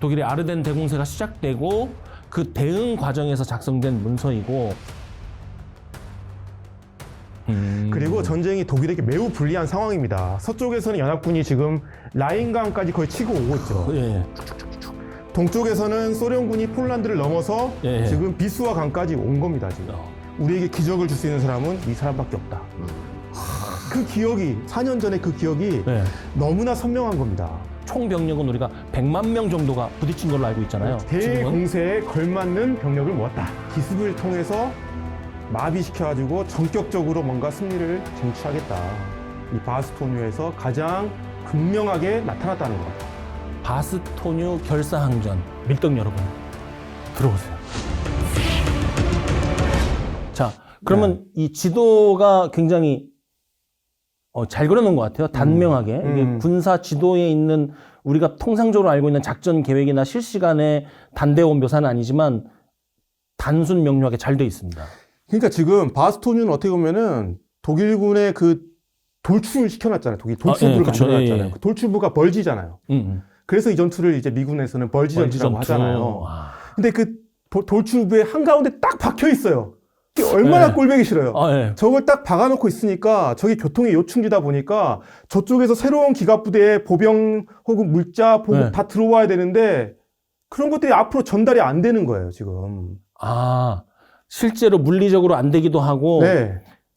독일의 아르덴 대공세가 시작되고 그 대응 과정에서 작성된 문서이고 그리고 전쟁이 독일에게 매우 불리한 상황입니다. 서쪽에서는 연합군이 지금 라인강까지 거의 치고 오고 있죠. 예. 동쪽에서는 소련군이 폴란드를 넘어서 예. 지금 비스와 강까지 온 겁니다. 지금 우리에게 기적을 줄 수 있는 사람은 이 사람밖에 없다. 그 기억이 4년 전에 그 기억이 예. 너무나 선명한 겁니다. 총 병력은 우리가 100만 명 정도가 부딪힌 걸로 알고 있잖아요. 지금은. 대공세에 걸맞는 병력을 모았다. 기습을 통해서 마비시켜가지고 전격적으로 뭔가 승리를 쟁취하겠다. 이 바스토뉴에서 가장 극명하게 나타났다는 것 같아요. 바스토뉴 결사항전 밀떡 여러분 들어오세요. 자, 그러면 이 지도가 굉장히 잘 그려놓은 것 같아요. 단명하게. 이게 군사 지도에 있는 우리가 통상적으로 알고 있는 작전 계획이나 실시간의 단대원 묘사는 아니지만 단순 명료하게 잘 돼 있습니다. 그러니까 지금 바스토뉴는 어떻게 보면은 독일군의 그 돌출을 시켜놨잖아요. 독일 돌출부를 그쵸. 만들어놨잖아요. 예. 그 돌출부가 벌지잖아요. 그래서 이 전투를 이제 미군에서는 벌지 전투라고 하잖아요. 근데 그 돌출부의 한가운데 딱 박혀 있어요. 이게 얼마나 꼴보기 싫어요. 저걸 딱 박아놓고 있으니까 저게 교통의 요충지다 보니까 저쪽에서 새로운 기갑부대에 보병 혹은 물자, 보급 다 들어와야 되는데 그런 것들이 앞으로 전달이 안 되는 거예요, 지금. 실제로 물리적으로 안 되기도 하고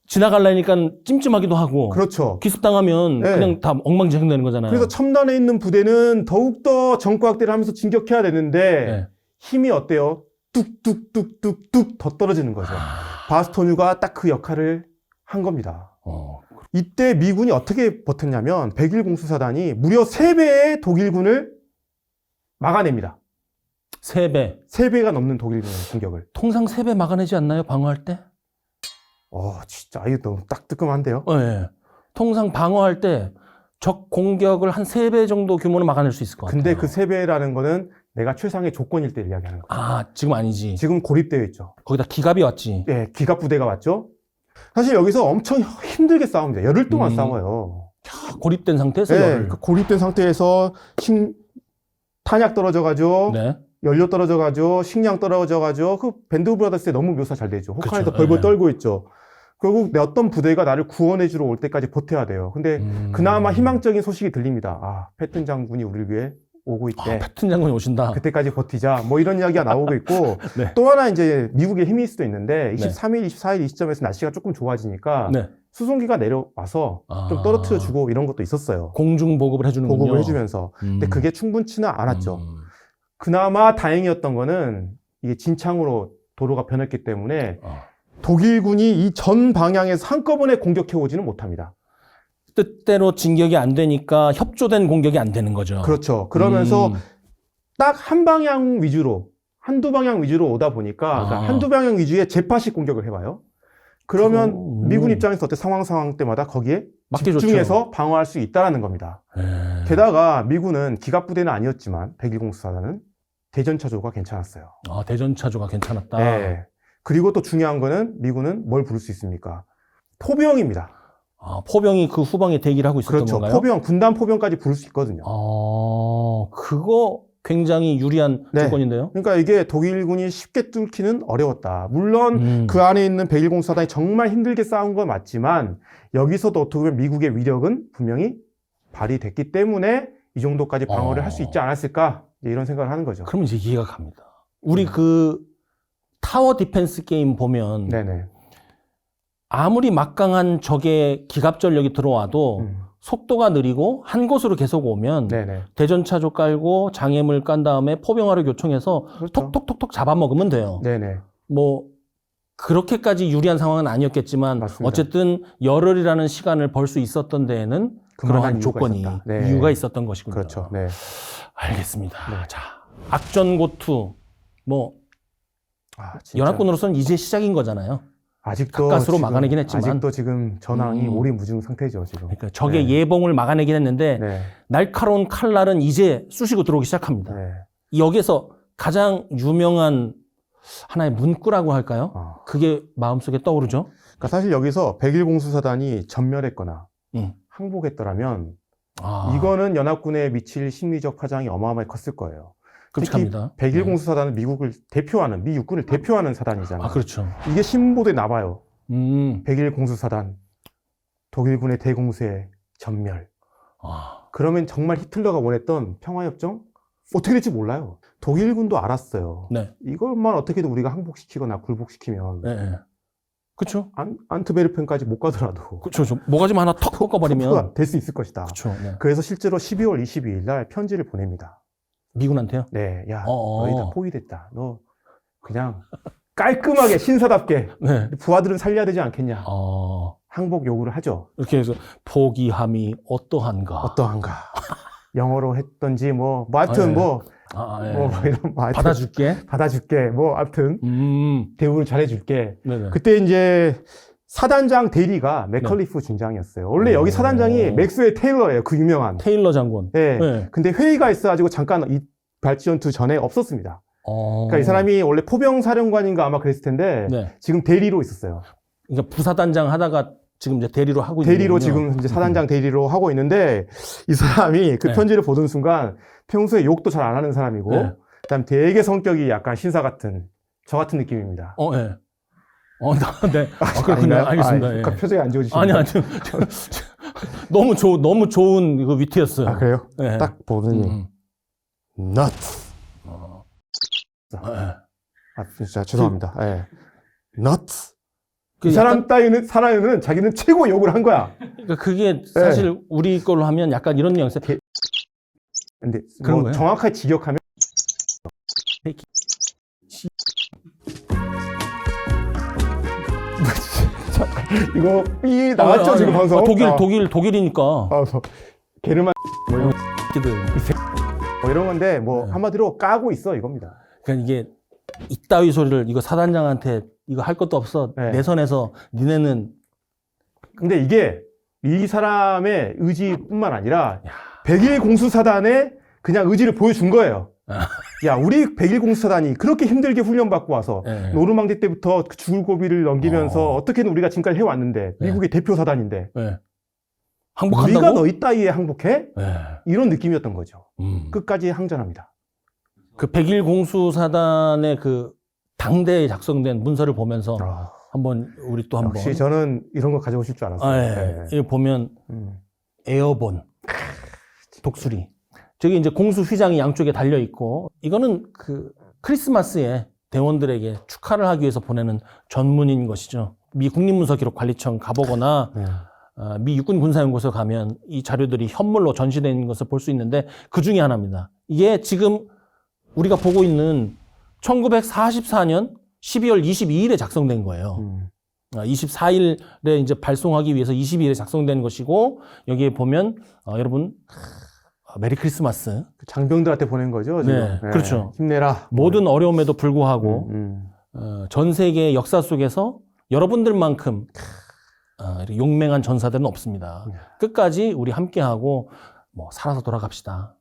지나가려니까 찜찜하기도 하고 그렇죠. 기습당하면 그냥 다 엉망진창 되는 거잖아요. 그래서 첨단에 있는 부대는 더욱더 전과 확대를 하면서 진격해야 되는데 힘이 어때요? 뚝뚝뚝뚝뚝 더 떨어지는 거죠. 바스토뉴가 딱 그 역할을 한 겁니다. 이때 미군이 어떻게 버텼냐면 101 공수사단이 무려 3배의 독일군을 막아냅니다. 3배. 3배가 넘는 독일군의 공격을. 통상 3배 막아내지 않나요? 방어할 때? 진짜 이거 너무 딱 뜨끔한데요? 네. 통상 방어할 때 적 공격을 한 3배 정도 규모는 막아낼 수 있을 것 같아요. 근데 그 3배라는 거는 내가 최상의 조건일 때 이야기하는 거예요. 지금 아니지. 지금 고립되어 있죠. 거기다 기갑이 왔지. 네, 기갑 부대가 왔죠. 사실 여기서 엄청 힘들게 싸웁니다. 열흘 동안 싸워요. 고립된 상태에서 열흘. 그 고립된 상태에서 탄약 떨어져가지고 연료 떨어져가지고 식량 떨어져가지고 그 밴드 오브 브라더스에 너무 묘사 잘 되죠. 혹한에서 벌벌 떨고 있죠. 결국 내 어떤 부대가 나를 구원해주러 올 때까지 버텨야 돼요. 근데 그나마 희망적인 소식이 들립니다. 패튼 장군이 우리를 위해 오고 있대. 패튼 장군이 오신다. 그때까지 버티자. 뭐 이런 이야기가 나오고 있고 또 하나 이제 미국의 힘일 수도 있는데 23일, 24일 이 시점에서 날씨가 조금 좋아지니까 수송기가 내려와서 좀 떨어뜨려주고 이런 것도 있었어요. 공중 보급을 해주는군요. 보급을 해주면서. 근데 그게 충분치는 않았죠. 그나마 다행이었던 거는 이게 진창으로 도로가 변했기 때문에 독일군이 이 전 방향에서 한꺼번에 공격해 오지는 못합니다. 뜻대로 진격이 안 되니까 협조된 공격이 안 되는 거죠. 그렇죠. 그러면서 딱 한 방향 위주로, 한두 방향 위주로 오다 보니까 그러니까 한두 방향 위주의 재파식 공격을 해봐요. 그러면 미군 입장에서 어때 상황 때마다 거기에 집중해서 방어할 수 있다는 겁니다. 게다가 미군은 기갑부대는 아니었지만 101 공수사단은 대전차조가 괜찮았어요. 대전차조가 괜찮았다. 그리고 또 중요한 거는 미군은 뭘 부를 수 있습니까? 포병입니다. 포병이 그 후방에 대기를 하고 있었던 건가요? 포병, 군단 포병까지 부를 수 있거든요. 그거 굉장히 유리한 조건인데요? 그러니까 이게 독일군이 쉽게 뚫기는 어려웠다. 물론 그 안에 있는 101 공수사단이 정말 힘들게 싸운 건 맞지만 여기서도 어떻게 보면 미국의 위력은 분명히 발휘됐기 때문에 이 정도까지 방어를 할 수 있지 않았을까? 이런 생각을 하는 거죠. 그러면 이제 이해가 갑니다. 우리 그 타워 디펜스 게임 보면 아무리 막강한 적의 기갑 전력이 들어와도 속도가 느리고 한 곳으로 계속 오면 대전차조 깔고 장애물 깐 다음에 포병화를 교총해서 톡톡톡톡 잡아먹으면 돼요. 뭐 그렇게까지 유리한 상황은 아니었겠지만 어쨌든 열흘이라는 시간을 벌 수 있었던 데에는 그러한 조건이 이유가 있었던 것이군요. 그렇죠. 알겠습니다. 자, 악전고투 연합군으로서는 이제 시작인 거잖아요. 아직도 가까스로 막아내긴 했지만 아직도 지금 전황이 오리무중 상태죠. 지금. 그러니까 적의 예봉을 막아내긴 했는데 날카로운 칼날은 이제 쑤시고 들어오기 시작합니다. 여기에서 가장 유명한 하나의 문구라고 할까요? 그게 마음속에 떠오르죠. 그러니까 사실 여기서 101 공수사단이 전멸했거나 항복했더라면 이거는 연합군에 미칠 심리적 파장이 어마어마하게 컸을 거예요. 끔찍합니다. 특히 101 공수사단은 미국을 대표하는, 미 육군을 대표하는 사단이잖아요. 아, 그렇죠. 이게 신보도에 나와요. 101 공수사단, 독일군의 대공수의 전멸. 그러면 정말 히틀러가 원했던 평화협정? 어떻게 될지 몰라요. 독일군도 알았어요. 네. 이걸만 어떻게든 우리가 항복시키거나 굴복시키면. 네. 그렇죠. 안트베르펜까지 못 가더라도. 그렇죠. 모가지만 하나 턱 꺾어버리면 될 수 있을 것이다. 그렇죠. 네. 그래서 실제로 12월 22일 날 편지를 보냅니다. 미군한테요? 네. 야, 너희 다 포위됐다. 너 그냥 깔끔하게 신사답게 네. 부하들은 살려야 되지 않겠냐. 항복 요구를 하죠. 이렇게 해서 포기함이 어떠한가. 영어로 했던지 하여튼 예. 이런 받아줄게 하여튼 대우를 잘해줄게. 네네. 그때 이제 사단장 대리가 맥컬리프 중장이었어요. 원래 여기 사단장이 맥스웰 테일러예요. 그 유명한 테일러 장군. 네. 네. 근데 회의가 있어가지고 잠깐 이 발전투 전에 없었습니다. 그러니까 이 사람이 원래 포병 사령관인가 아마 그랬을 텐데 네. 지금 대리로 있었어요. 그러니까 부사단장 하다가 지금 이제 대리로 하고 있는 대리로 지금 이제 사단장 대리로 하고 있는데 이 사람이 그 편지를 보던 순간 평소에 욕도 잘 안 하는 사람이고 그다음 되게 성격이 약간 신사 같은 저 같은 느낌입니다. 네. 네. 그렇군요. 알겠습니다. 그러니까 표정이 안 좋으시죠? 아니. 너무 좋은 그 위트였어요. 그래요? 네. 딱 보더니 nuts. 진짜 죄송합니다. nuts. 이 사람 따위는 사람은 자기는 최고 욕을 한 거야. 그러니까 그게 사실 우리 걸로 하면 약간 이런 뉘앙스. 근데 그런 거예요? 정확하게 직역하면 이거 삐 나왔죠 지금 방송. 독일이니까. 게르만 이런 이런 건데 한마디로 까고 있어 이겁니다. 그러니까 이게 이따위 소리를 이거 사단장한테 이거 할 것도 없어. 내 선에서 니네는. 근데 이게 이 사람의 의지뿐만 아니라 101 공수사단의 그냥 의지를 보여준 거예요. 야, 우리 101 공수사단이 그렇게 힘들게 훈련받고 와서 노르망디 때부터 죽을 고비를 넘기면서 어떻게든 우리가 지금까지 해왔는데 미국의 대표 사단인데 항복한다고? 우리가 너희 따위에 항복해? 이런 느낌이었던 거죠. 끝까지 항전합니다. 그 101 공수사단의 그 당대에 작성된 문서를 보면서 한번 우리 또 한번 역시 저는 이런 거 가져오실 줄 알았어요. 이거 보면 에어본 독수리 저기 이제 공수 휘장이 양쪽에 달려 있고 이거는 그 크리스마스에 대원들에게 축하를 하기 위해서 보내는 전문인 것이죠. 미 국립문서기록관리청 가보거나 미 육군군사연구소 가면 이 자료들이 현물로 전시되어 있는 것을 볼 수 있는데 그 중에 하나입니다. 이게 지금 우리가 보고 있는 1944년 12월 22일에 작성된 거예요. 24일에 이제 발송하기 위해서 22일에 작성된 것이고 여기에 보면 여러분 메리 크리스마스. 장병들한테 보낸 거죠, 지금. 네, 그렇죠. 힘내라. 모든 어려움에도 불구하고 전 세계의 역사 속에서 여러분들만큼 용맹한 전사들은 없습니다. 끝까지 우리 함께하고 살아서 돌아갑시다.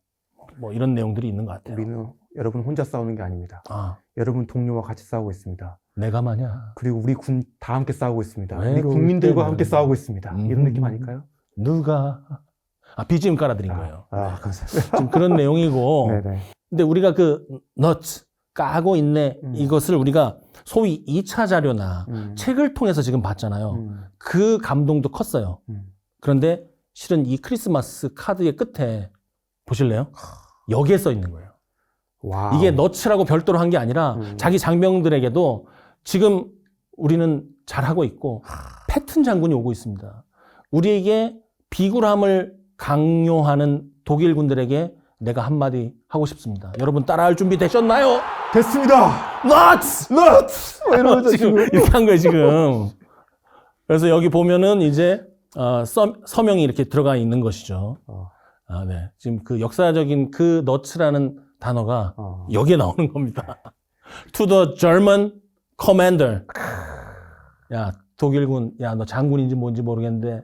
이런 내용들이 있는 것 같아요. 우리는 여러분 혼자 싸우는 게 아닙니다. 여러분 동료와 같이 싸우고 있습니다. 내가 마냐. 그리고 우리 군 다 함께 싸우고 있습니다. 우리 국민들과 함께 싸우고 있습니다. 이런 느낌 아닐까요? 누가 BGM 깔아드린 거예요. 감사합니다. 지금 그런 내용이고. 네네. 근데 우리가 그 nuts 까고 있네 이것을 우리가 소위 2차 자료나 책을 통해서 지금 봤잖아요. 그 감동도 컸어요. 그런데 실은 이 크리스마스 카드의 끝에 보실래요? 여기에 써 있는 거예요. 와우. 이게 너츠라고 별도로 한 게 아니라 자기 장병들에게도 지금 우리는 잘하고 있고 패튼 장군이 오고 있습니다. 우리에게 비굴함을 강요하는 독일 군들에게 내가 한마디 하고 싶습니다. 여러분 따라할 준비 되셨나요? 됐습니다. 너츠! 너츠! 이러면서 지금 이렇게 한 거예요, 지금. 그래서 여기 보면은 이제 서명이 이렇게 들어가 있는 것이죠. 네. 지금 그 역사적인 그 너츠라는 단어가 여기에 나오는 겁니다. To the German commander. 야, 독일군, 야, 너 장군인지 뭔지 모르겠는데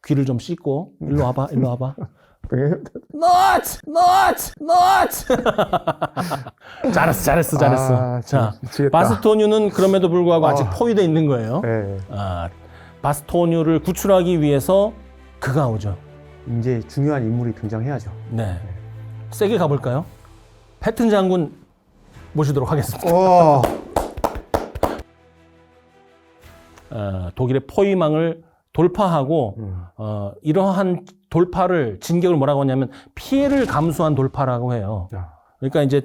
귀를 좀 씻고 일로 와봐. 너츠! 잘했어. 자, 미치겠다. 바스토뉴는 그럼에도 불구하고 아직 포위되어 있는 거예요. 네. 바스토뉴를 구출하기 위해서 그가 오죠. 이제 중요한 인물이 등장해야죠. 네. 세게 가볼까요? 패튼 장군 모시도록 하겠습니다. 독일의 포위망을 돌파하고 이러한 돌파를 진격을 뭐라고 하냐면 피해를 감수한 돌파라고 해요. 그러니까 이제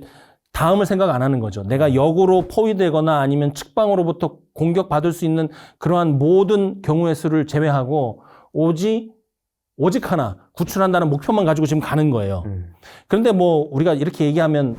다음을 생각 안 하는 거죠. 내가 역으로 포위되거나 아니면 측방으로부터 공격받을 수 있는 그러한 모든 경우의 수를 제외하고 오직 하나 구출한다는 목표만 가지고 지금 가는 거예요. 그런데 뭐 우리가 이렇게 얘기하면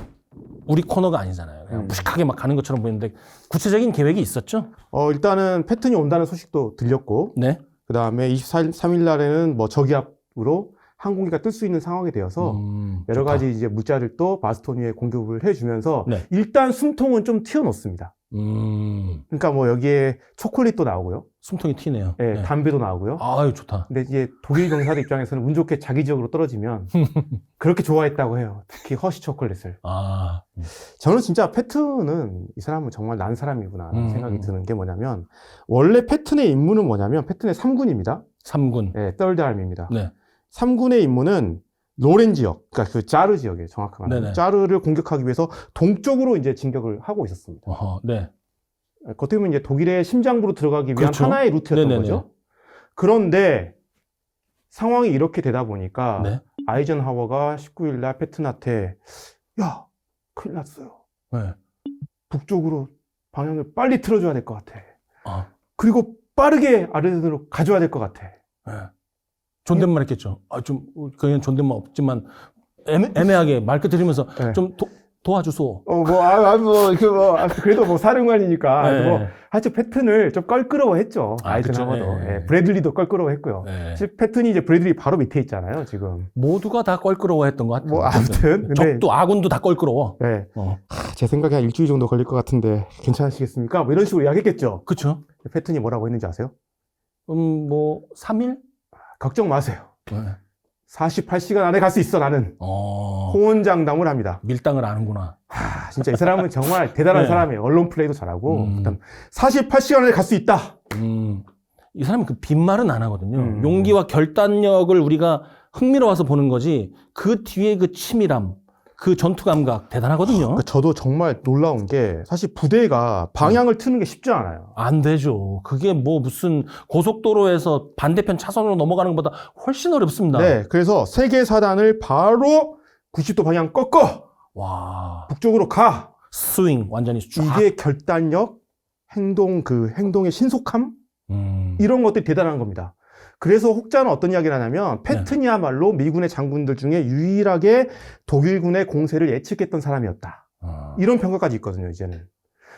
우리 코너가 아니잖아요. 그냥 무식하게 막 가는 것처럼 보이는데 구체적인 계획이 있었죠? 일단은 패튼이 온다는 소식도 들렸고, 네. 그 다음에 23일 날에는 뭐 저기압으로 항공기가 뜰 수 있는 상황이 되어서 여러 좋다. 가지 이제 물자를 또 바스토니에 공급을 해주면서 네. 일단 숨통은 좀 튀어놓습니다. 그러니까 뭐 여기에 초콜릿도 나오고요. 숨통이 튀네요. 네, 네. 담배도 나오고요. 아유, 좋다. 근데 이제 독일 병사들 입장에서는 운 좋게 자기 지역으로 떨어지면 그렇게 좋아했다고 해요. 특히 허쉬 초콜릿을. 저는 진짜 패튼은 이 사람은 정말 난 사람이구나 생각이 드는 게 뭐냐면, 원래 패튼의 임무는 뭐냐면 패튼의 3군입니다. 3군. 네, 떨드 아미입니다. 네. 3군의 3군의 임무는 로렌 지역, 그러니까 그 짜르 지역에 정확하게 말하면 짜르를 공격하기 위해서 동쪽으로 이제 진격을 하고 있었습니다. 네. 어떻게 보면 이제 독일의 심장부로 들어가기 위한 그렇죠. 하나의 루트였던 네네네. 거죠. 그런데 상황이 이렇게 되다 보니까 네. 아이젠하워가 19일 날 패튼한테 야, 큰일 났어요. 네. 북쪽으로 방향을 빨리 틀어줘야 될 것 같아. 그리고 빠르게 아르덴으로 가줘야 될 것 같아. 네. 존댓말 했겠죠. 좀 그냥 존댓말 없지만 애매하게 말끝 들으면서 네. 좀 도와주소. 그래도 뭐 사령관이니까. 네. 하여튼 패튼을 좀 껄끄러워했죠. 아이젠하워도. 네. 브래들리도 껄끄러워했고요. 네. 사실 패튼이 이제 브래들리 바로 밑에 있잖아요, 지금. 모두가 다 껄끄러워했던 것 같아요. 뭐 아무튼. 적도 아군도 다 껄끄러워. 네. 제 생각에 한 일주일 정도 걸릴 것 같은데 괜찮으시겠습니까? 뭐 이런 식으로 이야기했겠죠. 그렇죠. 패튼이 뭐라고 했는지 아세요? 뭐 3일? 걱정 마세요. 네. 48시간 안에 갈 수 있어, 나는. 호언장담을 합니다. 밀당을 아는구나. 진짜 이 사람은 정말 대단한 네. 사람이에요. 언론 플레이도 잘하고. 그다음 48시간 안에 갈 수 있다. 이 사람이 그 빈말은 안 하거든요. 용기와 결단력을 우리가 흥미로워서 보는 거지, 그 뒤에 그 치밀함, 그 전투 감각 대단하거든요. 그러니까 저도 정말 놀라운 게, 사실 부대가 방향을 트는 게 쉽지 않아요. 안 되죠. 그게 뭐 무슨 고속도로에서 반대편 차선으로 넘어가는 것보다 훨씬 어렵습니다. 네, 그래서 세계사단을 바로 90도 방향 꺾어 와, 북쪽으로 가. 스윙 완전히 쫙. 이게 결단력, 행동의 신속함, 이런 것들이 대단한 겁니다. 그래서 혹자는 어떤 이야기를 하냐면 패튼이야말로 미군의 장군들 중에 유일하게 독일군의 공세를 예측했던 사람이었다. 이런 평가까지 있거든요, 이제는.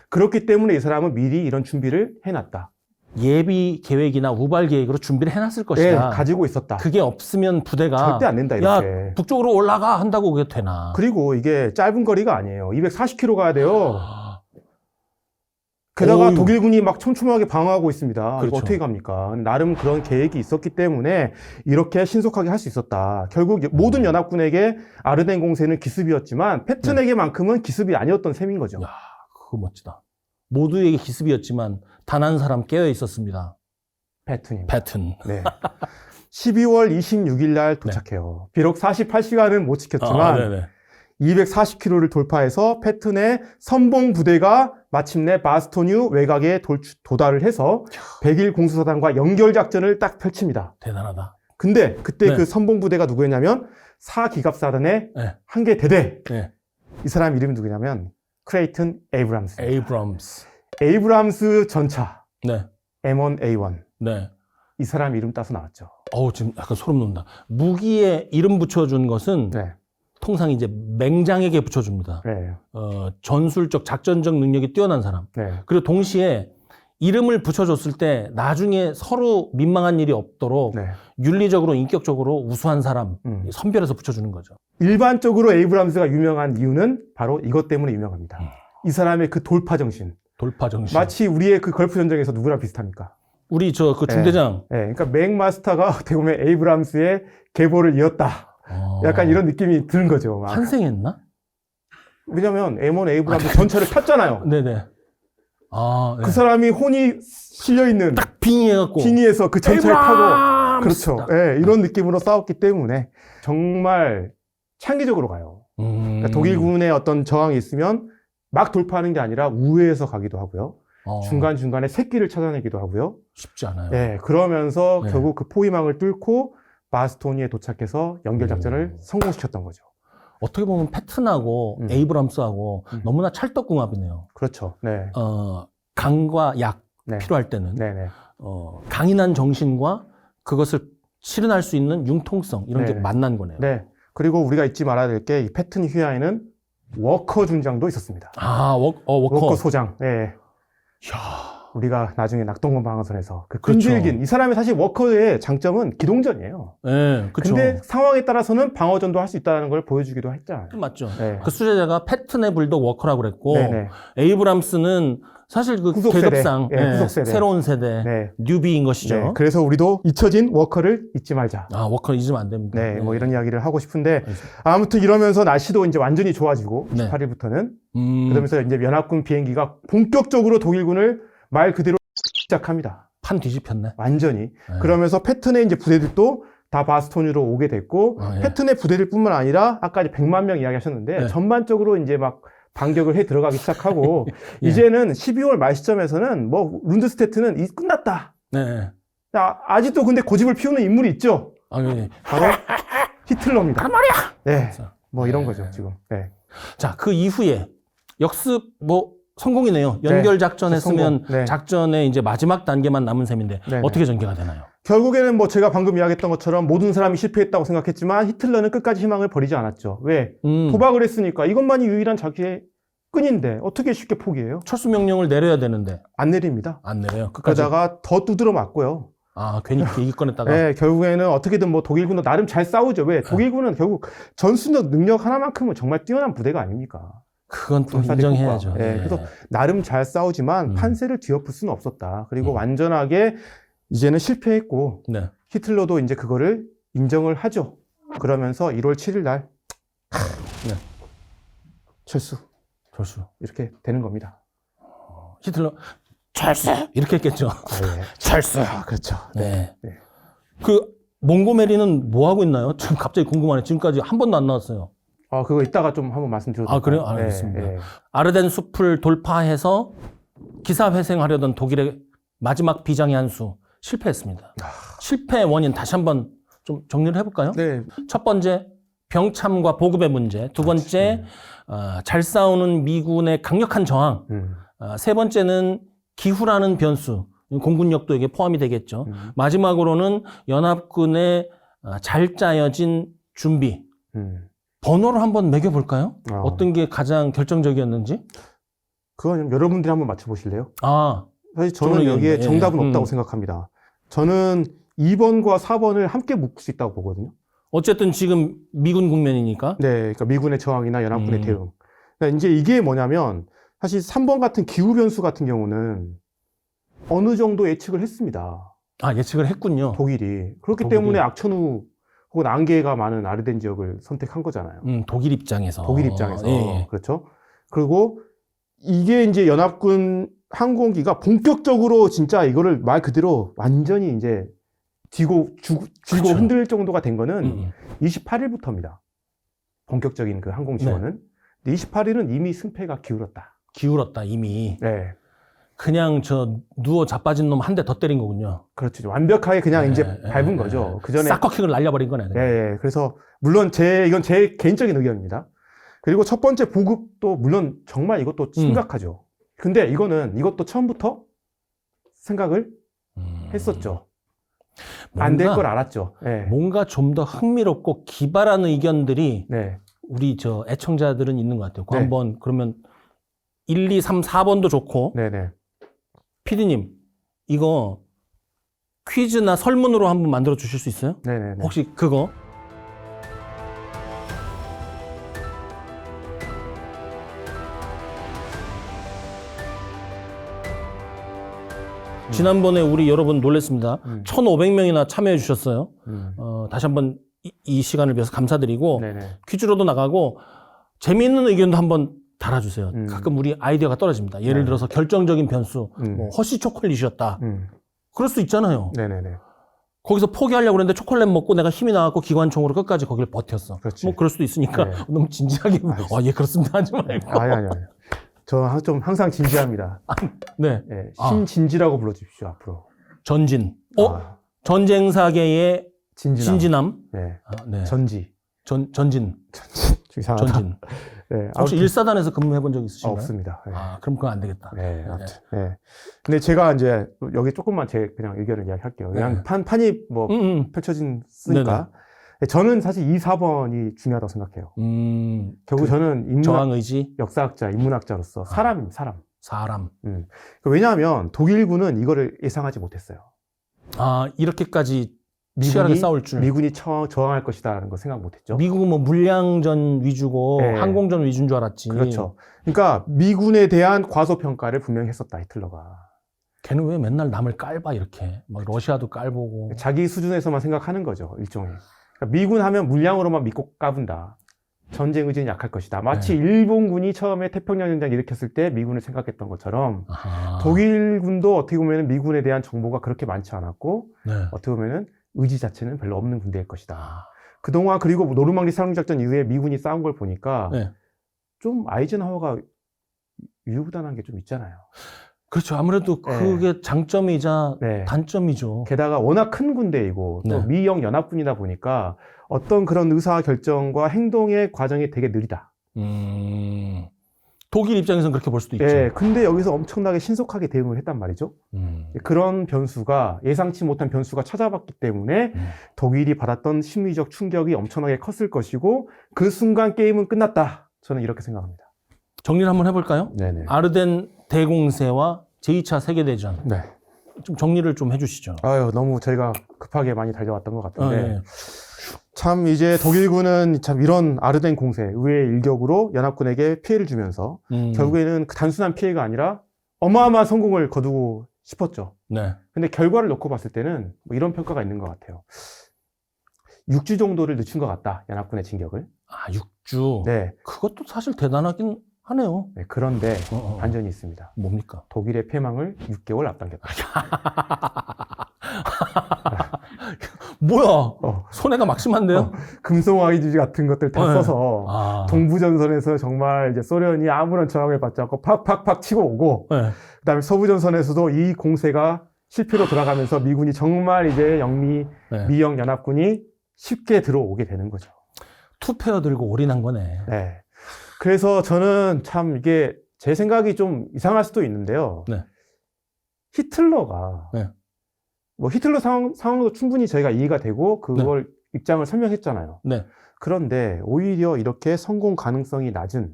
그렇기 때문에 이 사람은 미리 이런 준비를 해놨다. 예비 계획이나 우발 계획으로 준비를 해놨을 것이다. 네, 가지고 있었다. 그게 없으면 부대가 절대 안 된다, 이렇게. 야, 북쪽으로 올라가 한다고 그게 되나. 그리고 이게 짧은 거리가 아니에요. 240km 가야 돼요. 게다가 어휴. 독일군이 막 촘촘하게 방어하고 있습니다. 그렇죠. 이거 어떻게 갑니까? 나름 그런 계획이 있었기 때문에 이렇게 신속하게 할 수 있었다. 결국 모든 연합군에게 아르덴 공세는 기습이었지만 패튼에게만큼은 기습이 아니었던 셈인 거죠. 야, 그거 멋지다. 모두에게 기습이었지만 단 한 사람 깨어 있었습니다. 패튼입니다. 패튼. 네. 12월 26일 날 도착해요. 비록 48시간은 못 지켰지만 240km를 돌파해서 패튼의 선봉 부대가 마침내 바스토뉴 외곽에 도달을 해서 100일 공수사단과 연결 작전을 딱 펼칩니다. 대단하다. 근데 그때 그 선봉 부대가 누구였냐면 4기갑사단의 한 개 대대. 이 사람 이름이 누구냐면 크레이튼 에이브람스. 에이브람스 전차. M1 A1. 이 사람 이름 따서 나왔죠. 지금 약간 소름 돋는다. 무기에 이름 붙여준 것은 통상 이제 맹장에게 붙여줍니다. 전술적, 작전적 능력이 뛰어난 사람. 그리고 동시에 이름을 붙여줬을 때 나중에 서로 민망한 일이 없도록 윤리적으로, 인격적으로 우수한 사람, 선별해서 붙여주는 거죠. 일반적으로 에이브람스가 유명한 이유는 바로 이것 때문에 유명합니다. 이 사람의 그 돌파 정신. 마치 우리의 그 걸프 전쟁에서 누구랑 비슷합니까? 우리 그 중대장. 그러니까 맥마스터가 어떻게 보면 에이브람스의 계보를 이었다. 약간 이런 느낌이 드는 거죠. 막. 환생했나? 왜냐면 M1 에이브람스 전차를 탔잖아요. 그 사람이 혼이 실려있는 딱 빙의해서 그 전차를 타고, 그렇죠. 이런 느낌으로 싸웠기 때문에 정말 창의적으로 가요. 그러니까 독일군의 어떤 저항이 있으면 막 돌파하는 게 아니라 우회해서 가기도 하고요. 중간중간에 새끼를 찾아내기도 하고요. 쉽지 않아요. 네, 그러면서 결국 그 포위망을 뚫고 바스토니에 도착해서 연결작전을 성공시켰던 거죠. 어떻게 보면 패튼하고 에이브람스하고 너무나 찰떡궁합이네요. 그렇죠. 네. 강과 약 필요할 때는 강인한 정신과 그것을 실현할 수 있는 융통성 이런 게 만난 거네요. 네. 그리고 우리가 잊지 말아야 될 게 이 패튼 휴야에는 워커 중장도 있었습니다. 워커 소장. 네. 이야. 우리가 나중에 낙동강 방어선에서 그 끈질긴 그렇죠. 이 사람이 사실 워커의 장점은 기동전이에요. 네, 그렇죠. 근데 상황에 따라서는 방어전도 할 수 있다는 걸 보여주기도 했잖아요. 맞죠. 네. 그 수제자가 패튼의 불독 워커라고 그랬고 에이브람스는 사실 그 계급상 새로운 세대 뉴비인 것이죠. 네. 그래서 우리도 잊혀진 워커를 잊지 말자. 워커 잊으면 안 됩니다. 네, 뭐 이런 이야기를 하고 싶은데 아무튼 이러면서 날씨도 이제 완전히 좋아지고 28일부터는 그러면서 이제 연합군 비행기가 본격적으로 독일군을 말 그대로 시작합니다. 판 뒤집혔네. 완전히. 그러면서 패튼의 이제 부대들도 다 바스토니로 오게 됐고 패튼의 부대들뿐만 아니라 아까 이제 100만 명 이야기하셨는데 전반적으로 이제 막 반격을 해 들어가기 시작하고 이제는 12월 말 시점에서는 뭐 룬드스테트는 끝났다. 아직도 근데 고집을 피우는 인물이 있죠. 바로 히틀러입니다. 말이야. 네, 뭐 이런 거죠 지금. 네. 자, 그 이후에 역습 뭐 성공이네요. 연결 작전 했으면 작전의 이제 마지막 단계만 남은 셈인데 어떻게 전개가 되나요? 결국에는 뭐 제가 방금 이야기했던 것처럼 모든 사람이 실패했다고 생각했지만 히틀러는 끝까지 희망을 버리지 않았죠. 왜? 도박을 했으니까 이것만이 유일한 자기의 끈인데 어떻게 쉽게 포기해요? 철수 명령을 내려야 되는데 안 내립니다. 안 내려요. 끝까지. 그러다가 더 두드러 맞고요. 괜히 얘기 꺼냈다가. 네, 결국에는 어떻게든 뭐 독일군도 나름 잘 싸우죠. 왜? 독일군은 결국 전술적 능력 하나만큼은 정말 뛰어난 부대가 아닙니까? 그건 또 인정해야죠. 그래서 나름 잘 싸우지만 판세를 뒤엎을 수는 없었다. 그리고 완전하게 이제는 실패했고 히틀러도 이제 그거를 인정을 하죠. 그러면서 1월 7일 날 철수 이렇게 되는 겁니다. 히틀러 철수 이렇게 했겠죠. 철수. 그렇죠. 그 몽고메리는 뭐 하고 있나요? 지금 갑자기 궁금하네. 지금까지 한 번도 안 나왔어요. 그거 이따가 좀 한번 말씀드려도 그래요? 알겠습니다. 아르덴 숲을 돌파해서 기사회생하려던 독일의 마지막 비장의 한 수 실패했습니다. 실패의 원인 다시 한번 좀 정리를 해볼까요? 첫 번째, 병참과 보급의 문제. 두 번째, 잘 싸우는 미군의 강력한 저항. 세 번째는 기후라는 변수. 공군력도 이게 포함이 되겠죠. 마지막으로는 연합군의 잘 짜여진 준비. 번호를 한번 매겨볼까요? 어떤 게 가장 결정적이었는지? 그건 여러분들이 한번 맞춰보실래요? 사실 저는 여기에 정답은 없다고 생각합니다. 저는 2번과 4번을 함께 묶을 수 있다고 보거든요. 어쨌든 지금 미군 국면이니까. 그러니까 미군의 저항이나 연합군의 대응. 그러니까 이제 이게 뭐냐면 사실 3번 같은 기후 변수 같은 경우는 어느 정도 예측을 했습니다. 예측을 했군요. 독일이. 그렇기 때문에 악천후 혹은 안개가 많은 아르덴 지역을 선택한 거잖아요. 독일 입장에서. 그렇죠. 그리고 이게 이제 연합군 항공기가 본격적으로 진짜 이거를 말 그대로 완전히 이제 쥐고 흔들 정도가 된 거는 28일부터입니다. 본격적인 그 항공 지원은. 근데 28일은 이미 승패가 기울었다, 이미. 그냥 누워 자빠진 놈 한 대 더 때린 거군요. 그렇죠. 완벽하게 그냥 이제 밟은 거죠. 그 전에. 싹커킹을 날려버린 거네. 그래서, 물론 이건 제 개인적인 의견입니다. 그리고 첫 번째 보급도 물론 정말 이것도 심각하죠. 근데 이것도 처음부터 생각을 했었죠. 안 될 걸 알았죠. 뭔가 좀 더 흥미롭고 기발한 의견들이 우리 애청자들은 있는 것 같아요. 한번 그러면 1, 2, 3, 4번도 좋고. PD님, 이거 퀴즈나 설문으로 한번 만들어 주실 수 있어요? 혹시 그거? 지난번에 우리 여러분 놀랬습니다. 1,500명이나 참여해 주셨어요. 다시 한번 이 시간을 위해서 감사드리고 퀴즈로도 나가고 재미있는 의견도 한번 달아주세요. 가끔 우리 아이디어가 떨어집니다. 예를 들어서 결정적인 변수, 뭐 허쉬 초콜릿이었다. 그럴 수 있잖아요. 거기서 포기하려고 그랬는데 초콜릿 먹고 내가 힘이 나갖고 기관총으로 끝까지 거기를 버텼어. 그렇지. 뭐 그럴 수도 있으니까 네. 너무 진지하게 예 그렇습니다 하지 말고. 아니. 저 좀 항상 진지합니다. 네. 네, 신진지라고 불러주십시오 앞으로. 전진. 전쟁사계의 진진함. 네. 네. 전지. 전진. 이상하다. 전진. 네, 혹시 일사단에서 근무해본 적 있으신가요? 없습니다. 네. 그럼 그건 안 되겠다. 네, 아무튼. 네. 근데 제가 이제 여기 조금만 제 그냥 의견을 이야기할게요. 그냥 판이 뭐 펼쳐지니까. 저는 사실 2, 4번이 중요하다고 생각해요. 결국 저는 저항의지? 역사학자, 인문학자로서 사람입니다, 사람. 왜냐하면 독일군은 이거를 예상하지 못했어요. 이렇게까지 치열하게 싸울 줄. 미군이 저항할 것이다라는 거 생각 못했죠. 미국은 뭐 물량전 위주고 네. 항공전 위주인 줄 알았지. 그렇죠. 그러니까 미군에 대한 과소평가를 분명히 했었다, 히틀러가. 걔는 왜 맨날 남을 깔봐 이렇게. 막 러시아도 깔보고. 자기 수준에서만 생각하는 거죠, 일종의. 그러니까 미군 하면 물량으로만 믿고 까분다. 전쟁 의지는 약할 것이다. 마치 일본군이 처음에 태평양 전쟁 일으켰을 때 미군을 생각했던 것처럼 독일군도 어떻게 보면 미군에 대한 정보가 그렇게 많지 않았고 어떻게 보면 의지 자체는 별로 없는 군대일 것이다. 그동안 그리고 노르망디 상륙작전 이후에 미군이 싸운 걸 보니까 좀 아이젠하워가 유유부단한 게 좀 있잖아요. 그렇죠. 아무래도 그게 장점이자 단점이죠. 게다가 워낙 큰 군대이고 또 미영 연합군이다 보니까 어떤 그런 의사 결정과 행동의 과정이 되게 느리다. 독일 입장에서는 그렇게 볼 수도 있죠. 근데 여기서 엄청나게 신속하게 대응을 했단 말이죠. 그런 변수가 예상치 못한 변수가 찾아왔기 때문에 독일이 받았던 심리적 충격이 엄청나게 컸을 것이고 그 순간 게임은 끝났다. 저는 이렇게 생각합니다. 정리를 한번 해볼까요? 네네. 아르덴 대공세와 제2차 세계대전. 네. 좀 정리를 좀 해주시죠. 너무 저희가 급하게 많이 달려왔던 것 같은데. 참 이제 독일군은 참 이런 아르덴 공세, 의외의 일격으로 연합군에게 피해를 주면서 결국에는 그 단순한 피해가 아니라 어마어마한 성공을 거두고 싶었죠. 근데 결과를 놓고 봤을 때는 뭐 이런 평가가 있는 것 같아요. 6주 정도를 늦춘 것 같다, 연합군의 진격을. 6주? 네. 그것도 사실 대단하긴 하네요. 그런데 반전이 있습니다. 뭡니까? 독일의 패망을 6개월 앞당겼다. 뭐야? 손해가 막심한데요? 금송아지 같은 것들 다 써서 동부전선에서 정말 이제 소련이 아무런 저항을 받지 않고 팍팍팍 치고 오고 그다음에 서부전선에서도 이 공세가 실패로 돌아가면서 미군이 정말 이제 미영 연합군이 쉽게 들어오게 되는 거죠. 투페어 들고 올인한 거네. 그래서 저는 참 이게 제 생각이 좀 이상할 수도 있는데요. 히틀러가 뭐 히틀러 상황도 충분히 저희가 이해가 되고 그걸 입장을 설명했잖아요. 그런데 오히려 이렇게 성공 가능성이 낮은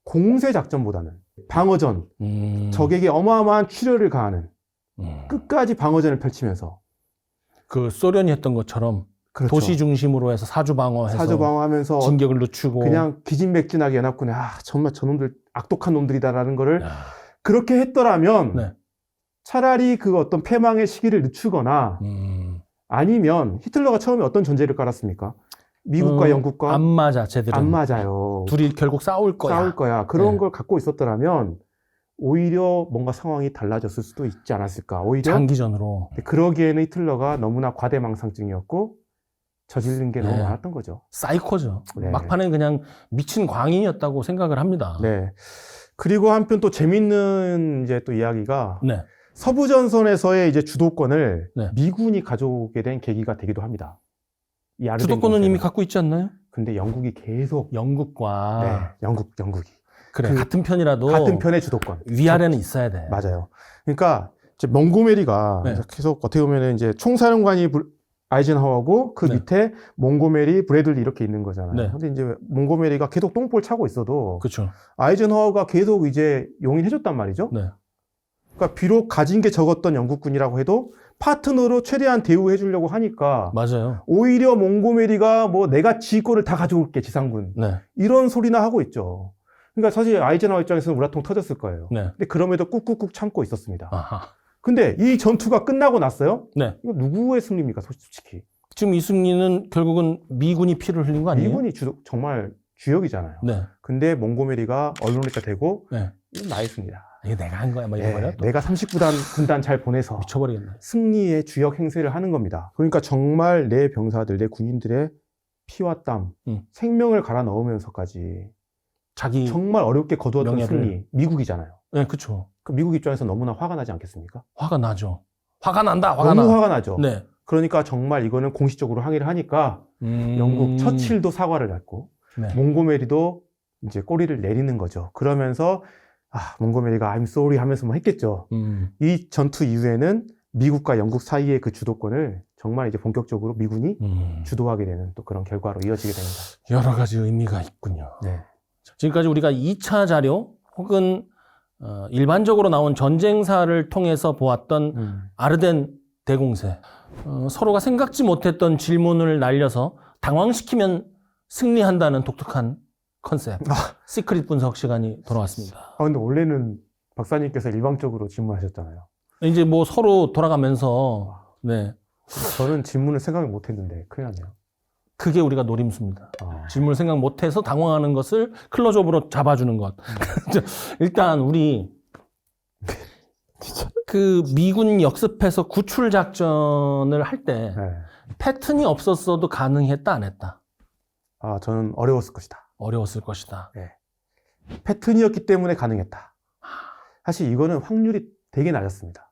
공세 작전보다는 방어전, 적에게 어마어마한 출혈을 가하는 끝까지 방어전을 펼치면서 그 소련이 했던 것처럼 도시 중심으로 해서 사주 방어하면서 진격을 늦추고 그냥 기진맥진하게 연합군에 정말 저놈들 악독한 놈들이다라는 거를 그렇게 했더라면 차라리 그 어떤 패망의 시기를 늦추거나 아니면 히틀러가 처음에 어떤 전제를 깔았습니까? 미국과 영국과 안 맞아, 제대로 안 맞아요. 둘이 결국 싸울 거야. 그런 걸 갖고 있었더라면 오히려 뭔가 상황이 달라졌을 수도 있지 않았을까. 오히려 장기전으로. 그러기에는 히틀러가 너무나 과대망상증이었고 저지른 게 너무 많았던 거죠. 사이코죠. 막판에 그냥 미친 광인이었다고 생각을 합니다. 그리고 한편 또 재밌는 이제 또 이야기가 서부전선에서의 이제 주도권을 미군이 가져오게 된 계기가 되기도 합니다. 이 주도권은 이미 갖고 있지 않나요? 근데 영국이 계속 영국과 영국이 그래 같은 편이라도 같은 편의 주도권 위아래는 있어야 돼. 맞아요. 그러니까 이제 몽고메리가 계속 어떻게 보면 이제 총사령관이 아이젠하워하고 그 밑에 몽고메리, 브래들리 이렇게 있는 거잖아요. 근데 이제 몽고메리가 계속 똥볼 차고 있어도 아이젠하워가 계속 이제 용인해줬단 말이죠. 그러니까 비록 가진 게 적었던 영국군이라고 해도 파트너로 최대한 대우해 주려고 하니까 오히려 몽고메리가 뭐 내가 지휘권을 다 가져올게 지상군 이런 소리나 하고 있죠. 그러니까 사실 아이젠하워 입장에서는 우라통 터졌을 거예요. 근데 그럼에도 꾹꾹꾹 참고 있었습니다. 근데 이 전투가 끝나고 났어요? 이거 누구의 승리입니까, 솔직히? 지금 이 승리는 결국은 미군이 피를 흘린 거 아니에요? 미군이 정말 주역이잖아요. 근데 몽고메리가 언론에다 대고 이건 나의 승리다. 이게 내가 한 거야, 막 이러면 내가 39군단 잘 보내서 미쳐버리겠네. 승리의 주역 행세를 하는 겁니다. 그러니까 정말 내 병사들, 내 군인들의 피와 땀, 생명을 갈아 넣으면서까지 자기 정말 어렵게 거두었던 명예를... 승리, 미국이잖아요. 네, 그렇죠. 그 미국 입장에서 너무나 화가 나지 않겠습니까? 화가 나죠. 화가 난다. 너무 화가 나죠. 네. 그러니까 정말 이거는 공식적으로 항의를 하니까 영국 처칠도 사과를 했고 네. 몽고메리도 이제 꼬리를 내리는 거죠. 그러면서 몽고메리가 I'm sorry 하면서 뭐 했겠죠. 이 전투 이후에는 미국과 영국 사이의 그 주도권을 정말 이제 본격적으로 미군이 주도하게 되는 또 그런 결과로 이어지게 됩니다. 여러 가지 의미가 있군요. 네. 지금까지 우리가 2차 자료 혹은 일반적으로 나온 전쟁사를 통해서 보았던 아르덴 대공세, 서로가 생각지 못했던 질문을 날려서 당황시키면 승리한다는 독특한 컨셉, 시크릿 분석 시간이 돌아왔습니다. 근데 원래는 박사님께서 일방적으로 질문하셨잖아요. 이제 뭐 서로 돌아가면서, 네. 저는 질문을 생각 못했는데 큰일 났네요. 그게 우리가 노림수입니다. 질문을 생각 못해서 당황하는 것을 클로즈업으로 잡아주는 것. 일단 우리 그 미군 역습해서 구출 작전을 할 때 패턴이 없었어도 가능했다, 안 했다? 저는 어려웠을 것이다. 어려웠을 것이다. 네. 패턴이었기 때문에 가능했다. 사실 이거는 확률이 되게 낮았습니다.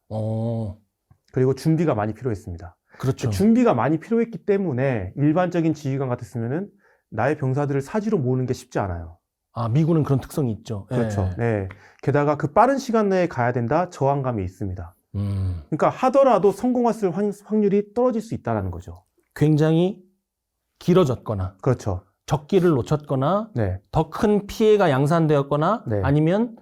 그리고 준비가 많이 필요했습니다. 그렇죠. 준비가 많이 필요했기 때문에 일반적인 지휘관 같았으면은 나의 병사들을 사지로 모으는 게 쉽지 않아요. 미군은 그런 특성이 있죠. 그렇죠. 네. 게다가 그 빠른 시간 내에 가야 된다 저항감이 있습니다. 그러니까 하더라도 성공했을 확률이 떨어질 수 있다는 거죠. 굉장히 길어졌거나, 그렇죠. 적기를 놓쳤거나, 더 큰 피해가 양산되었거나, 아니면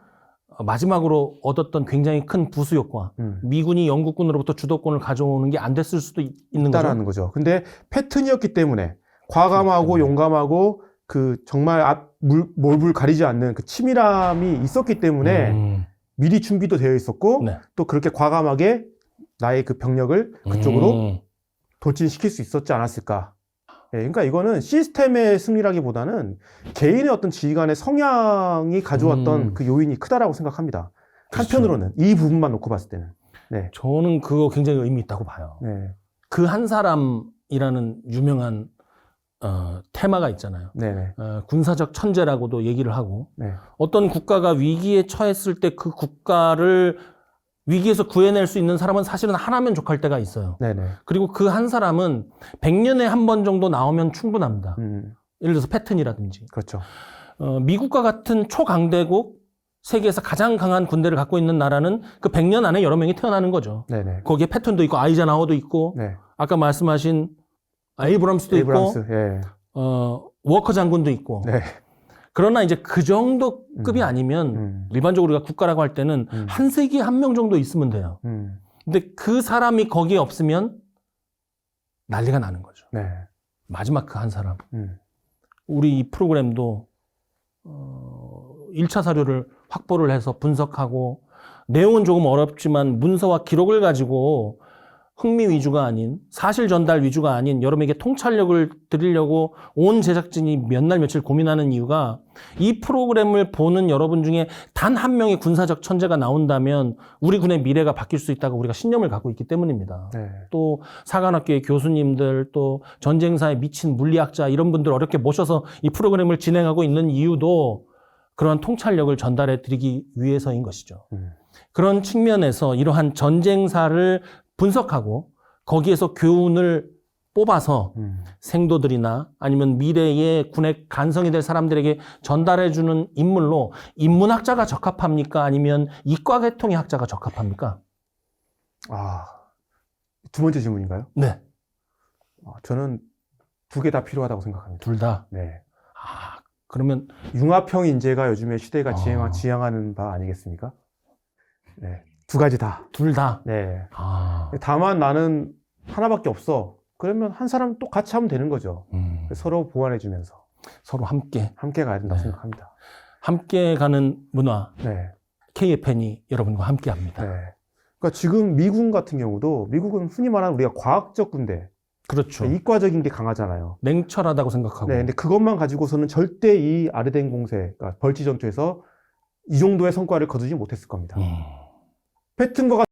마지막으로 얻었던 굉장히 큰 부수 효과, 미군이 영국군으로부터 주도권을 가져오는 게 안 됐을 수도 있는 거죠. 근데 패턴이었기 때문에 과감하고 용감하고 그 정말 몰불 가리지 않는 그 치밀함이 있었기 때문에 미리 준비도 되어 있었고 또 그렇게 과감하게 나의 그 병력을 그쪽으로 돌진시킬 수 있었지 않았을까. 그러니까 이거는 시스템의 승리라기보다는 개인의 어떤 지휘관의 성향이 가져왔던 그 요인이 크다라고 생각합니다. 그렇죠. 한편으로는 이 부분만 놓고 봤을 때는. 저는 그거 굉장히 의미 있다고 봐요. 그 한 사람이라는 유명한 테마가 있잖아요. 군사적 천재라고도 얘기를 하고 어떤 국가가 위기에 처했을 때 그 국가를 위기에서 구해낼 수 있는 사람은 사실은 하나면 족할 때가 있어요. 그리고 그 한 사람은 100년에 한 번 정도 나오면 충분합니다. 예를 들어서 패턴이라든지. 그렇죠. 미국과 같은 초강대국, 세계에서 가장 강한 군대를 갖고 있는 나라는 그 100년 안에 여러 명이 태어나는 거죠. 거기에 패턴도 있고 아이젠하워도 있고 아까 말씀하신 에이브럼스도 있고 워커 장군도 있고 그러나 이제 그 정도 급이 아니면 일반적으로 우리가 국가라고 할 때는 한 세기에 한 명 정도 있으면 돼요. 근데 그 사람이 거기에 없으면 난리가 나는 거죠. 마지막 그 한 사람. 우리 이 프로그램도 1차 사료를 확보를 해서 분석하고 내용은 조금 어렵지만 문서와 기록을 가지고 흥미 위주가 아닌 사실 전달 위주가 아닌 여러분에게 통찰력을 드리려고 온 제작진이 몇 날 며칠 고민하는 이유가 이 프로그램을 보는 여러분 중에 단 한 명의 군사적 천재가 나온다면 우리 군의 미래가 바뀔 수 있다고 우리가 신념을 갖고 있기 때문입니다. 또 사관학교의 교수님들 또 전쟁사에 미친 물리학자 이런 분들 어렵게 모셔서 이 프로그램을 진행하고 있는 이유도 그런 통찰력을 전달해 드리기 위해서인 것이죠. 그런 측면에서 이러한 전쟁사를 분석하고 거기에서 교훈을 뽑아서 생도들이나 아니면 미래의 군의 간성이 될 사람들에게 전달해주는 인물로 인문학자가 적합합니까? 아니면 이과계통의 학자가 적합합니까? 두 번째 질문인가요? 네. 저는 두 개 다 필요하다고 생각합니다. 둘 다? 네. 그러면 융합형 인재가 요즘에 시대가 지향하는 바 아니겠습니까? 두 가지 다. 둘 다? 다만 나는 하나밖에 없어. 그러면 한 사람 또 같이 하면 되는 거죠. 서로 보완해주면서. 서로 함께 가야 된다고 생각합니다. 함께 가는 문화. KFN이 여러분과 함께 합니다. 그러니까 지금 미군 같은 경우도 미국은 흔히 말하는 우리가 과학적 군대. 그렇죠. 이과적인 게 강하잖아요. 냉철하다고 생각하고. 근데 그것만 가지고서는 절대 이 아르덴 공세, 그러니까 벌지 전투에서 이 정도의 성과를 거두지 못했을 겁니다. 패튼거가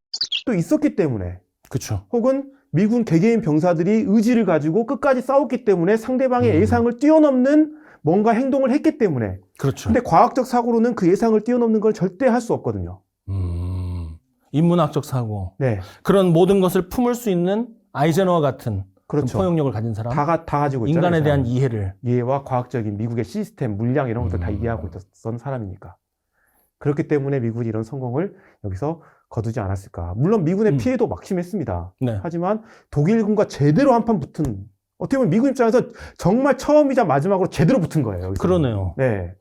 또 있었기 때문에, 그렇죠. 혹은 미군 개개인 병사들이 의지를 가지고 끝까지 싸웠기 때문에 상대방의 예상을 뛰어넘는 뭔가 행동을 했기 때문에. 그렇죠. 근데 과학적 사고로는 그 예상을 뛰어넘는 걸 절대 할 수 없거든요. 인문학적 사고. 네. 그런 모든 것을 품을 수 있는 아이젠허와 같은 그렇죠. 포용력을 가진 사람. 다 가지고 있잖아요. 인간에 대한 이해를. 이해와 과학적인 미국의 시스템, 물량 이런 것들 다 이해하고 있었던 사람이니까. 그렇기 때문에 미군이 이런 성공을 여기서 거두지 않았을까. 물론 미군의 피해도 막심했습니다. 네. 하지만 독일군과 제대로 한판 붙은, 어떻게 보면 미군 입장에서 정말 처음이자 마지막으로 제대로 붙은 거예요. 여기서. 그러네요. 네.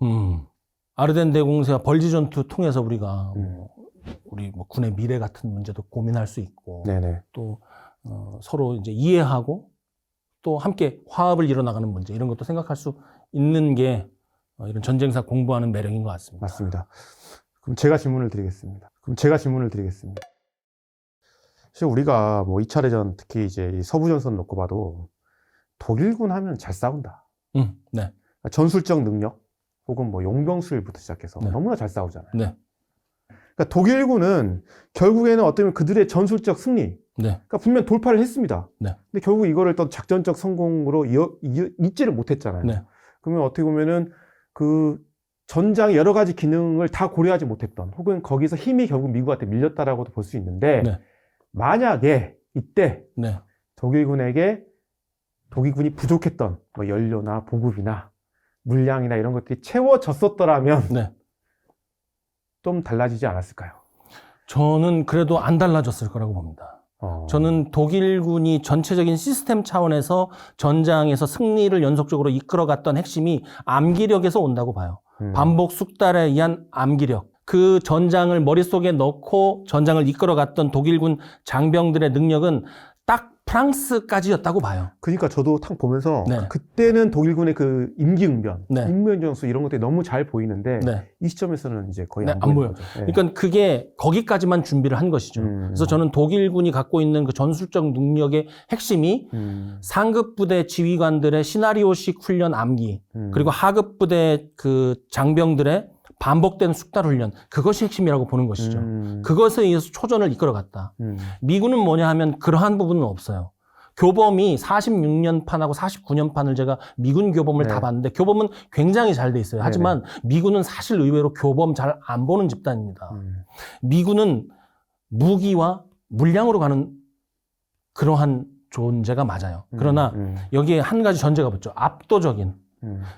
아르덴 대공세와 벌지 전투 통해서 우리가 우리 뭐 군의 미래 같은 문제도 고민할 수 있고, 네네. 또 서로 이제 이해하고 또 함께 화합을 이뤄나가는 문제 이런 것도 생각할 수 있는 게 이런 전쟁사 공부하는 매력인 것 같습니다. 맞습니다. 그럼 제가 질문을 드리겠습니다. 사실 우리가 뭐 2차 대전 특히 이제 이 서부전선 놓고 봐도 독일군 하면 잘 싸운다. 네. 전술적 능력 혹은 뭐 용병술부터 시작해서 네. 너무나 잘 싸우잖아요. 네. 그러니까 독일군은 결국에는 어떻게 보면 그들의 전술적 승리, 네. 그러니까 분명 돌파를 했습니다. 네. 근데 결국 이거를 또 작전적 성공으로 잊지를 못했잖아요. 네. 그러면 어떻게 보면은 그 전장의 여러 가지 기능을 다 고려하지 못했던, 혹은 거기서 힘이 결국 미국한테 밀렸다라고도 볼 수 있는데, 네. 만약에 이때 네. 독일군이 부족했던 뭐 연료나 보급이나 물량이나 이런 것들이 채워졌었더라면 네. 좀 달라지지 않았을까요? 저는 그래도 안 달라졌을 거라고 봅니다. 저는 독일군이 전체적인 시스템 차원에서 전장에서 승리를 연속적으로 이끌어갔던 핵심이 암기력에서 온다고 봐요. 반복 숙달에 의한 암기력. 그 전장을 머릿속에 넣고 전장을 이끌어갔던 독일군 장병들의 능력은 딱 프랑스까지였다고 봐요. 그러니까 저도 딱 보면서 네. 그때는 독일군의 그 임기응변, 네. 임무연정수 이런 것들이 너무 잘 보이는데 네. 이 시점에서는 이제 거의 네, 안 안 보여요. 보여요. 그러니까 그게 거기까지만 준비를 한 것이죠. 그래서 저는 독일군이 갖고 있는 그 전술적 능력의 핵심이 상급 부대 지휘관들의 시나리오식 훈련 암기, 그리고 하급 부대 그 장병들의 반복된 숙달 훈련, 그것이 핵심이라고 보는 것이죠. 그것에 의해서 초전을 이끌어갔다. 미군은 뭐냐 하면 그러한 부분은 없어요. 교범이 46년판하고 49년판을 제가 미군 교범을 네. 다 봤는데 교범은 굉장히 잘 돼 있어요. 하지만 미군은 사실 의외로 교범 잘 안 보는 집단입니다. 미군은 무기와 물량으로 가는 그러한 존재가 맞아요. 그러나 여기에 한 가지 전제가 붙죠. 압도적인.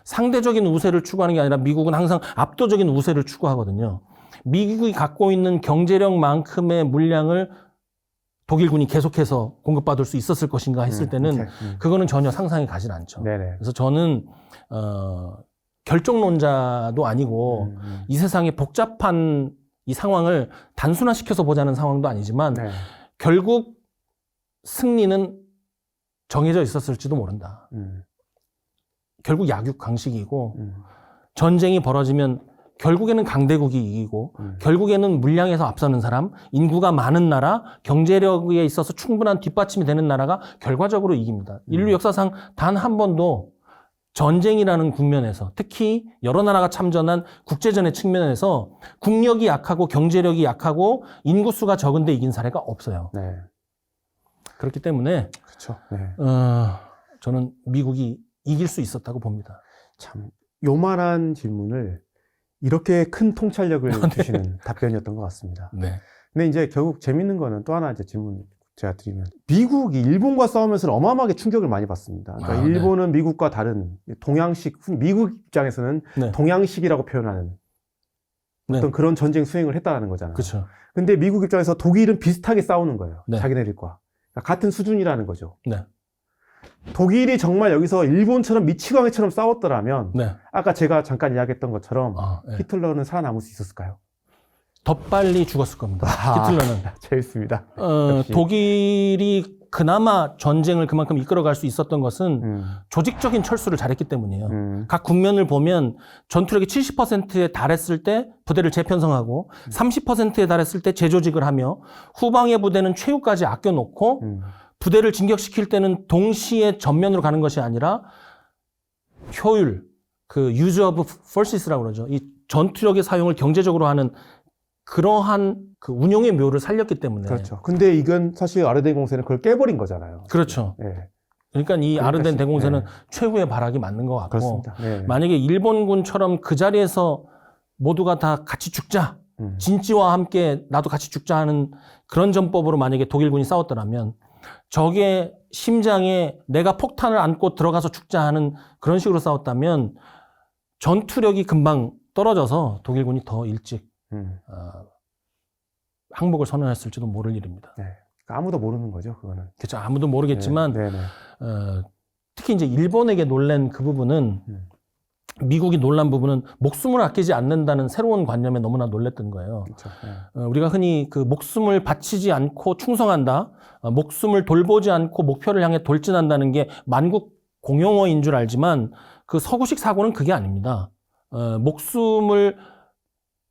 상대적인 우세를 추구하는 게 아니라 미국은 항상 압도적인 우세를 추구하거든요. 미국이 갖고 있는 경제력만큼의 물량을 독일군이 계속해서 공급받을 수 있었을 것인가 했을 때는 그거는 전혀 상상이 가진 않죠. 네네. 그래서 저는 결정론자도 아니고 이 세상의 복잡한 이 상황을 단순화시켜서 보자는 상황도 아니지만 네. 결국 승리는 정해져 있었을지도 모른다. 결국 약육강식이고 전쟁이 벌어지면 결국에는 강대국이 이기고 결국에는 물량에서 앞서는 사람, 인구가 많은 나라, 경제력에 있어서 충분한 뒷받침이 되는 나라가 결과적으로 이깁니다. 인류 역사상 단 한 번도 전쟁이라는 국면에서, 특히 여러 나라가 참전한 국제전의 측면에서 국력이 약하고 경제력이 약하고 인구수가 적은데 이긴 사례가 없어요. 네. 그렇기 때문에 그렇죠. 네. 저는 미국이 이길 수 있었다고 봅니다. 참 요만한 질문을 이렇게 큰 통찰력을 주시는 답변이었던 것 같습니다. 네. 근데 이제 결국 재밌는 거는 또 하나 이제 질문 제가 드리면, 미국이 일본과 싸우면서 어마어마하게 충격을 많이 받습니다. 그러니까 일본은 미국과 다른 동양식, 미국 입장에서는 동양식이라고 표현하는 어떤 그런 전쟁 수행을 했다는 거잖아요. 그렇죠. 근데 미국 입장에서 독일은 비슷하게 싸우는 거예요. 네. 자기네들과. 그러니까 같은 수준이라는 거죠. 네. 독일이 정말 여기서 일본처럼 미치광이처럼 싸웠더라면 아까 제가 잠깐 이야기했던 것처럼 히틀러는 살아남을 수 있었을까요? 더 빨리 죽었을 겁니다. 히틀러는. 재밌습니다. 독일이 그나마 전쟁을 그만큼 이끌어갈 수 있었던 것은 조직적인 철수를 잘했기 때문이에요. 각 국면을 보면 전투력이 70%에 달했을 때 부대를 재편성하고 30%에 달했을 때 재조직을 하며 후방의 부대는 최후까지 아껴놓고 부대를 진격시킬 때는 동시에 전면으로 가는 것이 아니라 효율, 그 use of forces라고 그러죠. 이 전투력의 사용을 경제적으로 하는 그러한 그 운용의 묘를 살렸기 때문에. 그렇죠. 근데 이건 사실 아르덴 공세는 그걸 깨버린 거잖아요. 그렇죠. 네. 그러니까 이 아르덴 대공세는 최후의 발악이 맞는 것 같고, 만약에 일본군처럼 그 자리에서 모두가 다 같이 죽자, 진지와 함께 나도 같이 죽자 하는 그런 전법으로 만약에 독일군이 싸웠더라면 적의 심장에 내가 폭탄을 안고 들어가서 죽자 하는 그런 식으로 싸웠다면 전투력이 금방 떨어져서 독일군이 더 일찍 항복을 선언했을지도 모를 일입니다. 네. 아무도 모르는 거죠, 그거는. 그렇죠. 아무도 모르겠지만 특히 이제 일본에게 놀란 그 부분은 미국이 놀란 부분은 목숨을 아끼지 않는다는 새로운 관념에 너무나 놀랬던 거예요. 그렇죠. 우리가 흔히 그 목숨을 바치지 않고 충성한다, 목숨을 돌보지 않고 목표를 향해 돌진한다는 게 만국 공용어인 줄 알지만 그 서구식 사고는 그게 아닙니다. 목숨을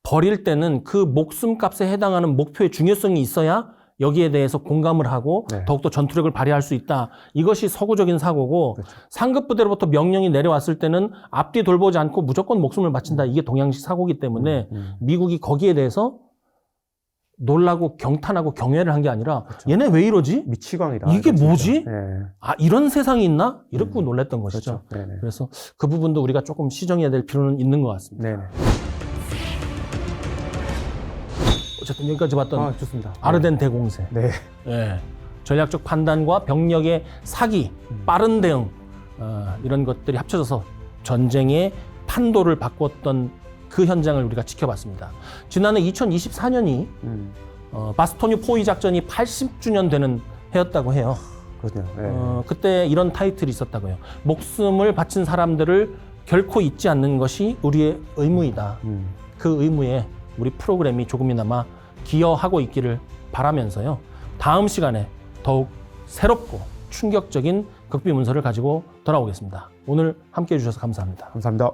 버릴 때는 그 목숨값에 해당하는 목표의 중요성이 있어야 여기에 대해서 공감을 하고 더욱더 전투력을 발휘할 수 있다. 이것이 서구적인 사고고, 그렇죠. 상급 부대로부터 명령이 내려왔을 때는 앞뒤 돌보지 않고 무조건 목숨을 바친다. 이게 동양식 사고이기 때문에 미국이 거기에 대해서 놀라고 경탄하고 경외를 한 게 아니라 그렇죠. 얘네 왜 이러지? 미치광이다. 이게 진짜. 뭐지? 아, 이런 세상이 있나? 이렇게 놀랬던 것이죠. 그렇죠. 그래서 그 부분도 우리가 조금 시정해야 될 필요는 있는 것 같습니다. 네네. 어쨌든 여기까지 봤던 좋습니다. 아르덴 대공세. 네. 네. 전략적 판단과 병력의 사기, 빠른 대응, 이런 것들이 합쳐져서 전쟁의 판도를 바꿨던 그 현장을 우리가 지켜봤습니다. 지난해 2024년이 바스토뉴 포위 작전이 80주년 되는 해였다고 해요. 그렇네요. 그때 이런 타이틀이 있었다고요. 목숨을 바친 사람들을 결코 잊지 않는 것이 우리의 의무이다. 그 의무에 우리 프로그램이 조금이나마 기여하고 있기를 바라면서요. 다음 시간에 더욱 새롭고 충격적인 극비 문서를 가지고 돌아오겠습니다. 오늘 함께해 주셔서 감사합니다. 감사합니다.